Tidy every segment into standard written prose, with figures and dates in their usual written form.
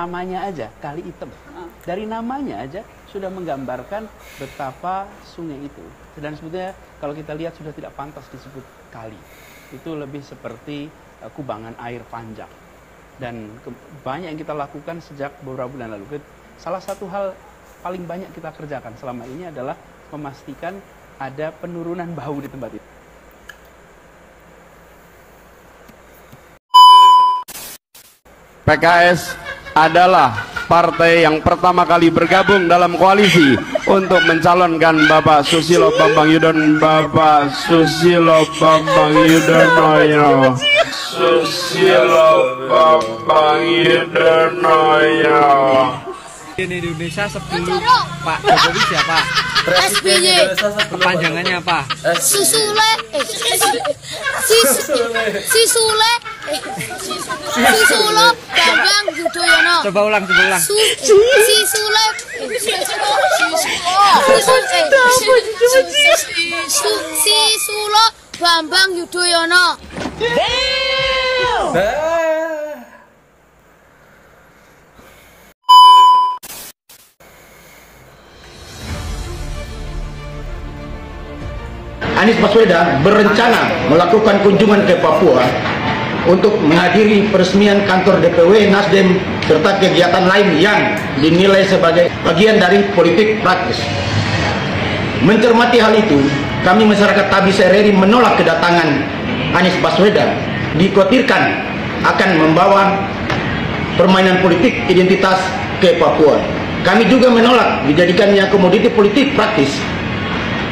Namanya aja Kali Hitam. Dari namanya aja sudah menggambarkan betapa sungai itu. Dan sebetulnya kalau kita lihat sudah tidak pantas disebut kali. Itu lebih seperti kubangan air panjang. Dan banyak yang kita lakukan sejak beberapa bulan lalu. Salah satu hal paling banyak kita kerjakan selama ini adalah memastikan ada penurunan bau di tempat itu. PKS adalah partai yang pertama kali bergabung dalam koalisi untuk mencalonkan Bapak Susilo Bambang Yudhoyono. Bapak Susilo Bambang Yudhoyono. Susilo Bambang Yudhoyono. Di Indonesia sebelum Pak Jokowi siapa? SBY. Kepanjangannya apa? Sisule Bambang Yudhoyono. Coba ulang. Sisule Sisulo Bambang Yudhoyono. Anies Baswedan berencana melakukan kunjungan ke Papua untuk menghadiri peresmian kantor DPW Nasdem serta kegiatan lain yang dinilai sebagai bagian dari politik praktis. Mencermati hal itu, kami masyarakat Tabis RRI menolak kedatangan Anies Baswedan. Dikhawatirkan akan membawa permainan politik identitas ke Papua. Kami juga menolak dijadikannya komoditi politik praktis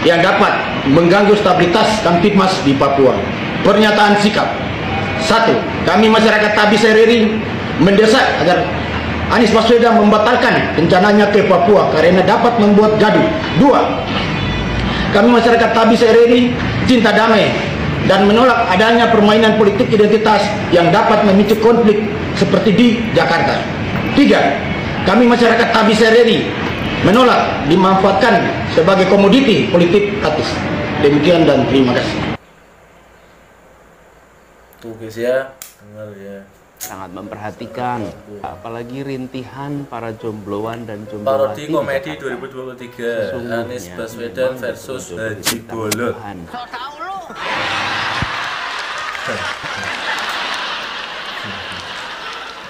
yang dapat mengganggu stabilitas Kamtibmas di Papua. Pernyataan sikap: 1. Kami masyarakat Tabis RRI mendesak agar Anies Baswedan membatalkan rencananya ke Papua karena dapat membuat gaduh. 2. Kami masyarakat Tabis RRI cinta damai dan menolak adanya permainan politik identitas yang dapat memicu konflik seperti di Jakarta. 3. Kami masyarakat Tabis RRI menolak dimanfaatkan sebagai komoditi politik praktis. Demikian dan terima kasih. Tuh guys ya, dengar ya. Sangat memperhatikan, apalagi rintihan para jombloan dan jomblowati. Parodi komedi 2023, Anies Baswedan versus Haji Bolot.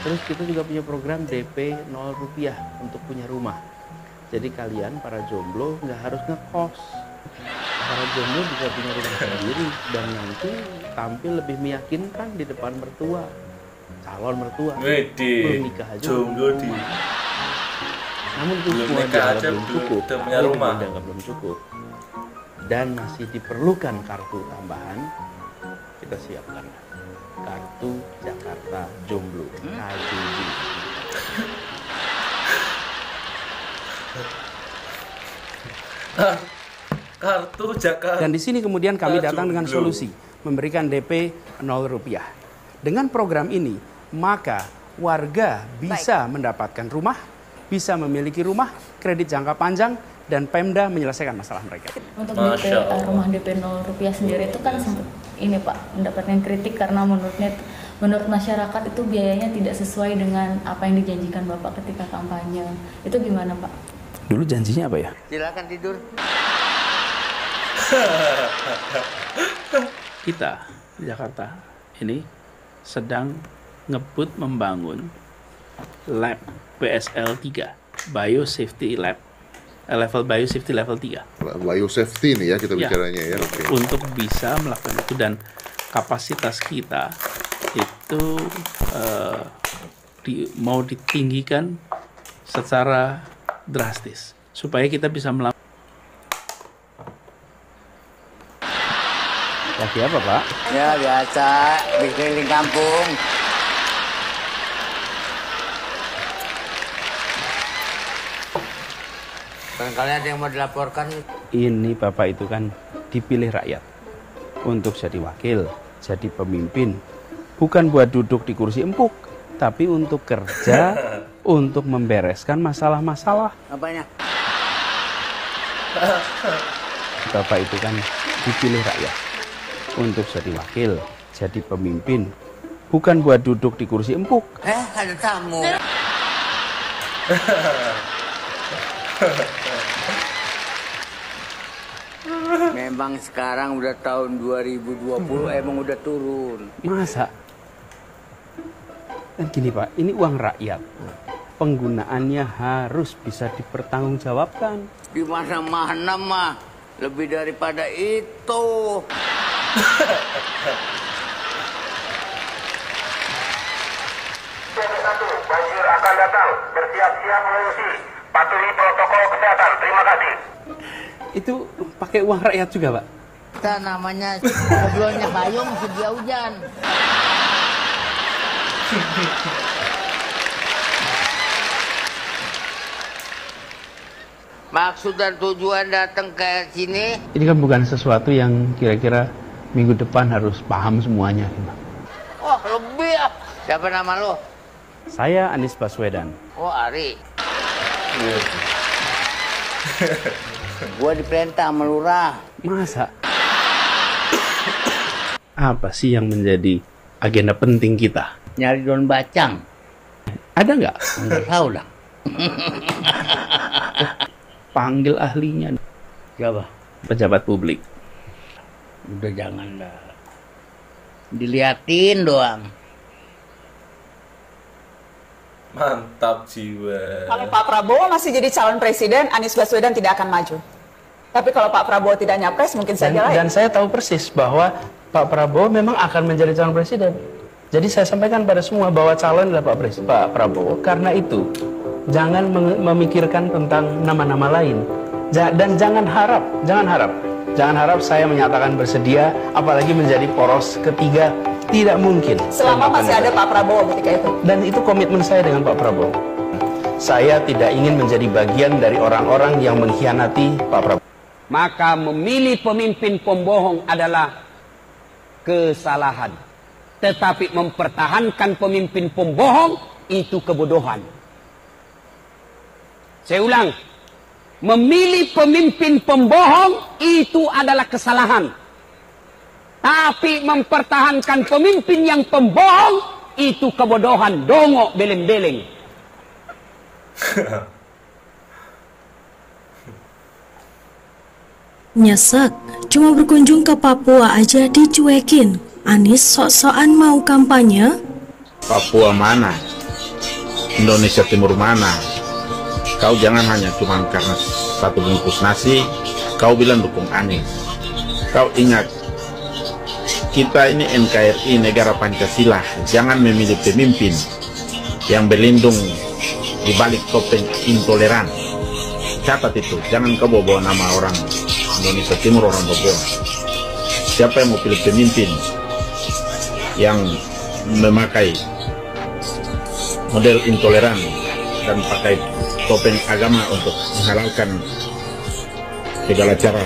Terus kita juga punya program DP 0 rupiah untuk punya rumah. Jadi kalian para jomblo nggak harus ngekos. Para jomblo bisa punya rumah sendiri dan nanti tampil lebih meyakinkan di depan mertua, calon mertua. Belum nikah aja. Jomblo di. Namun itu Belum semua nikah aja belum cukup. punya rumah. Belum cukup. Dan masih diperlukan kartu tambahan. Kita siapkan kartu Jakarta Jomblo KJJ. Kartu Jakarta. Dan di sini kemudian kami datang dengan solusi, memberikan DP 0 rupiah. Dengan program ini, maka warga bisa mendapatkan rumah, bisa memiliki rumah, kredit jangka panjang, dan Pemda menyelesaikan masalah mereka. Untuk DP, rumah DP 0 rupiah sendiri itu kan sempat ini Pak, mendapatkan kritik karena menurut masyarakat itu biayanya tidak sesuai dengan apa yang dijanjikan Bapak ketika kampanye. Itu gimana Pak? Dulu janjinya apa ya? Silakan tidur. Kita di Jakarta ini sedang ngebut membangun lab BSL 3, Biosafety Lab, level Biosafety level 3. Biosafety nih ya kita bicaranya ya. Okay. Untuk bisa melakukan itu, dan kapasitas kita itu mau ditinggikan secara drastis supaya kita bisa melakukan. Lagi apa Pak? Ya biasa, bikin kampung. Barangkali ada yang mau dilaporkan. Ini Bapak itu kan dipilih rakyat untuk jadi wakil, jadi pemimpin. Bukan buat duduk di kursi empuk, tapi untuk kerja, untuk membereskan masalah-masalah. Apanya? Bapak itu kan dipilih rakyat untuk jadi wakil, jadi pemimpin. Bukan buat duduk di kursi empuk. Ada tamu. Memang sekarang udah tahun 2020 emang udah turun. Masa? Dan gini Pak, ini uang rakyat. Penggunaannya harus bisa dipertanggungjawabkan. Di mana-mana mah lebih daripada itu. Banjir akan datang. Bersiap-siap mengungsi. Patuhi protokol kesehatan. Terima kasih. Itu pakai uang rakyat juga, Pak? Kita namanya sebelumnya payung sedia hujan. Maksud dan tujuan datang ke sini? Ini kan bukan sesuatu yang kira-kira minggu depan harus paham semuanya. Oh, lebih ya. Siapa nama lo? Saya Anies Baswedan. Oh, Ari. Gua diperintah sama lurah. Masa? Apa sih yang menjadi agenda penting kita? Nyari daun bacang. Ada nggak? Nggak tahu dah. Panggil ahlinya. Siapa? Pejabat publik. Udah jangan dah. Diliatin doang. Mantap jiwa. Kalau Pak Prabowo masih jadi calon presiden, Anies Baswedan tidak akan maju. Tapi kalau Pak Prabowo tidak nyapres, mungkin saja lain. Dan saya tahu persis bahwa Pak Prabowo memang akan menjadi calon presiden. Jadi saya sampaikan pada semua bahwa calon adalah Pak Prabowo. Karena itu, jangan memikirkan tentang nama-nama lain. Dan jangan harap saya menyatakan bersedia, apalagi menjadi poros ketiga. Tidak mungkin. Selama masih ada Pak Prabowo ketika itu. Dan itu komitmen saya dengan Pak Prabowo. Saya tidak ingin menjadi bagian dari orang-orang yang mengkhianati Pak Prabowo. Maka memilih pemimpin pembohong adalah kesalahan. Tetapi mempertahankan pemimpin pembohong itu kebodohan. Saya ulang. Memilih pemimpin pembohong itu adalah kesalahan. Tapi mempertahankan pemimpin yang pembohong itu kebodohan, dongok beleng-beleng. Nyesek, cuma berkunjung ke Papua aja dicuekin. Anies sok-sokan mau kampanye. Papua mana? Indonesia Timur mana? Kau jangan hanya cuma karena satu bungkus nasi, kau bilang dukung Anies. Kau ingat, kita ini NKRI negara Pancasila, jangan memilih pemimpin yang berlindung di balik topeng intoleran. Catat itu, jangan kau bawa nama orang Indonesia Timur, orang Papua. Siapa yang mau pilih pemimpin yang memakai model intoleran dan pakai topeng agama untuk menghalalkan segala cara?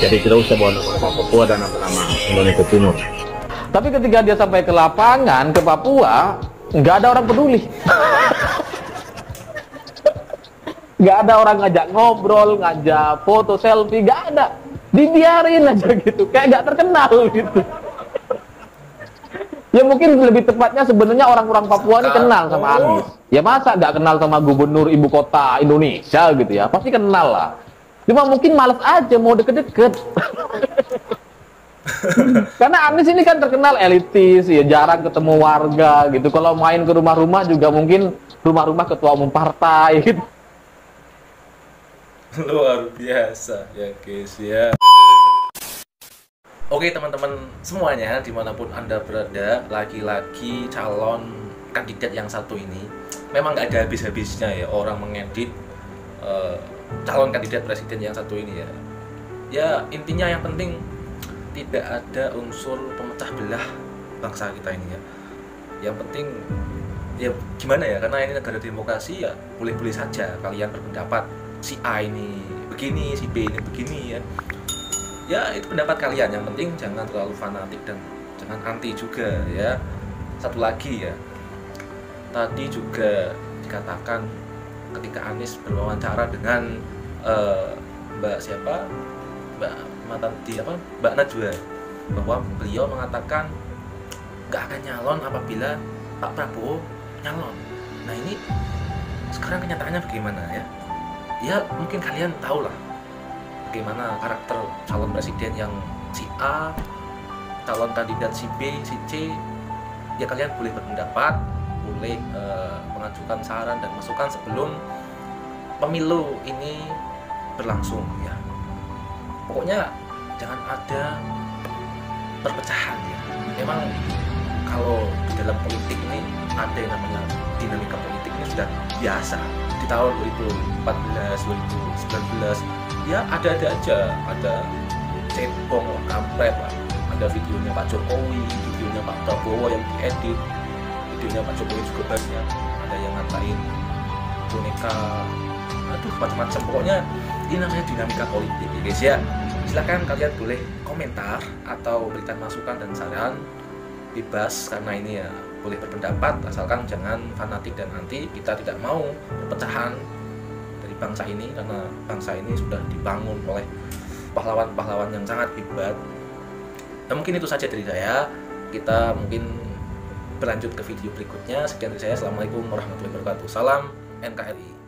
Jadi kita usah bawa nama Papua dan nama Indonesia Timur. Tapi ketika dia sampai ke lapangan, ke Papua, nggak ada orang peduli. Nggak ada orang ngajak ngobrol, ngajak foto, selfie, nggak ada. Dibiarin aja gitu, kayak nggak terkenal gitu. Ya mungkin lebih tepatnya sebenarnya orang-orang Papua ini kenal sama Anies. Ya masa nggak kenal sama gubernur ibu kota Indonesia gitu ya, pasti kenal lah. Cuma mungkin males aja mau deket-deket. Karena Anies ini kan terkenal elitis, ya jarang ketemu warga gitu. Kalau main ke rumah-rumah juga mungkin rumah-rumah ketua umum partai gitu. Luar biasa ya guys ya. Oke teman-teman semuanya, dimanapun Anda berada, lagi-lagi calon kandidat yang satu ini memang nggak ada habis-habisnya ya orang mengedit calon kandidat presiden yang satu ini ya. Ya intinya yang penting tidak ada unsur pemecah belah bangsa kita ini ya. Yang penting ya gimana ya, karena ini negara demokrasi ya boleh-boleh saja kalian berpendapat si A ini begini, si B ini begini ya. Ya itu pendapat kalian, yang penting jangan terlalu fanatik dan jangan anti juga ya. Satu lagi ya, tadi juga dikatakan ketika Anies berwawancara dengan Mbak siapa, Mbak Najwa, bahwa beliau mengatakan nggak akan nyalon apabila Pak Prabowo nyalon. Nah ini sekarang kenyataannya bagaimana ya? Ya mungkin kalian tahu lah bagaimana karakter calon presiden yang si A, calon kandidat si B, si C. Ya kalian boleh berpendapat, boleh mengajukan saran dan masukan sebelum pemilu ini berlangsung ya. Pokoknya jangan ada perpecahan ya. Memang kalau di dalam politik ini ada yang namanya dinamika politik ini sudah biasa. Di tahun 2014, 2019 ya ada-ada aja, ada cebong, kampret lah. Ada videonya Pak Jokowi, videonya Pak Prabowo yang diedit, videonya Pak Jokowi juga banyak. Ada yang ngatain boneka, aduh macam-macam. Pokoknya ini namanya dinamika politik ya guys ya. Silakan kalian boleh komentar atau berikan masukan dan saran, bebas, karena ini ya boleh berpendapat, asalkan jangan fanatik dan anti. Kita tidak mau perpecahan dari bangsa ini, karena bangsa ini sudah dibangun oleh pahlawan-pahlawan yang sangat hebat. Nah mungkin itu saja dari saya. Kita mungkin berlanjut ke video berikutnya. Sekian dari saya. Assalamualaikum warahmatullahi wabarakatuh. Salam NKRI.